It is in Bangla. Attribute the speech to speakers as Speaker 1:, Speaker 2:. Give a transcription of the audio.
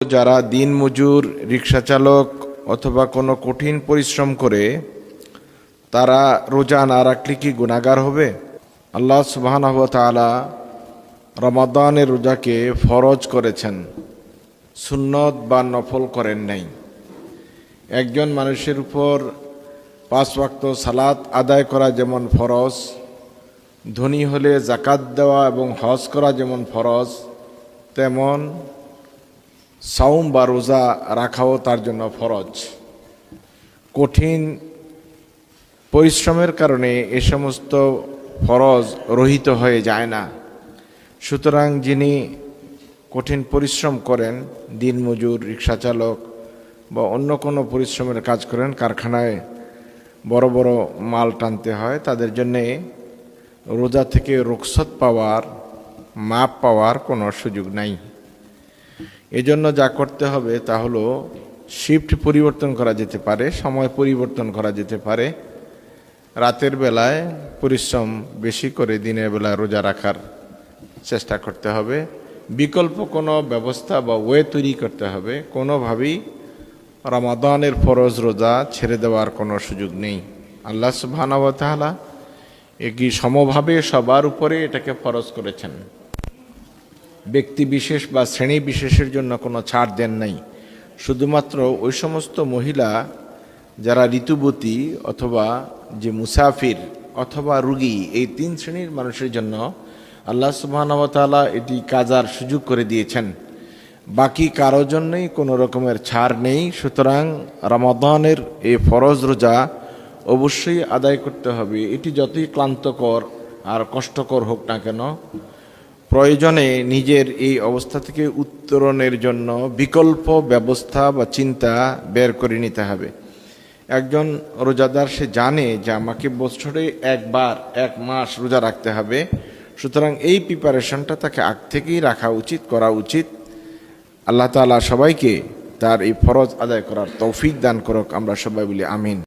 Speaker 1: যারা দিন মজুর, রিক্সা চালক অথবা কোনো কঠিন পরিশ্রম করে তারা রোজা না রাখলে কি গুনাহগার হবে? আল্লাহ সুবহানাহু ওয়া তাআলা রমাদানের রোজাকে ফরজ করেছেন, সুন্নত বা নফল করেন নাই। একজন মানুষের উপর 5 ওয়াক্ত সালাত আদায় করা যেমন ফরজ, ধনী হলে যাকাত দেওয়া এবং হজ করা যেমন ফরজ, তেমন সাওম বা রোজা রাখাও তার জন্য ফরজ। কঠিন পরিশ্রমের কারণে এ সমস্ত ফরজ রহিত হয়ে যায় না। সুতরাং যিনি কঠিন পরিশ্রম করেন, দিনমজুর, রিক্সা চালক বা অন্য কোনো পরিশ্রমের কাজ করেন, কারখানায় বড় বড় মাল টানতে হয়, তাদের জন্যে রোজা থেকে রুখসত পাওয়ার, মাপ পাওয়ার কোনো সুযোগ নাই। এজন্য যা করতে হবে তা হলো শিফট পরিবর্তন করা যেতে পারে, সময় পরিবর্তন করা যেতে পারে। রাতের বেলায় পরিশ্রম বেশি করে দিনের বেলায় রোজা রাখার চেষ্টা করতে হবে। বিকল্প কোনো ব্যবস্থা বা ওয়ে তৈরি করতে হবে। কোনোভাবেই রমাদানের ফরজ রোজা ছেড়ে দেওয়ার কোনো সুযোগ নেই। আল্লাহ সুবহানাহু ওয়া তাআলা একই সমভাবে সবার উপরে এটাকে ফরজ করেছেন। ব্যক্তি বিশেষ বা শ্রেণী বিশেষের জন্য কোনো ছাড় দেন নাই। শুধুমাত্র ওই সমস্ত মহিলা যারা ঋতুবতী অথবা যে মুসাফির অথবা রুগী, এই 3 শ্রেণীর মানুষের জন্য আল্লাহ সুবহানাহু ওয়া তাআলা এটি কাজার সুযোগ করে দিয়েছেন। বাকি কারোর জন্যই কোনো রকমের ছাড় নেই। সুতরাং রমাদানের এই ফরজ রোজা অবশ্যই আদায় করতে হবে। এটি যতই ক্লান্তকর আর কষ্টকর হোক না কেন, প্রয়োজনে নিজের এই অবস্থা থেকে উত্তরণের জন্য বিকল্প ব্যবস্থা বা চিন্তা বের করে নিতে হবে। একজন রোজাদার সে জানে যে আমাকে বছরে একবার 1 মাস রোজা রাখতে হবে। সুতরাং এই প্রিপারেশনটা তাকে আগ থেকেই রাখা উচিত, করা উচিত। আল্লাহ তাআলা সবাইকে তার এই ফরজ আদায় করার তৌফিক দান করুক। আমরা সবাই বলি আমিন।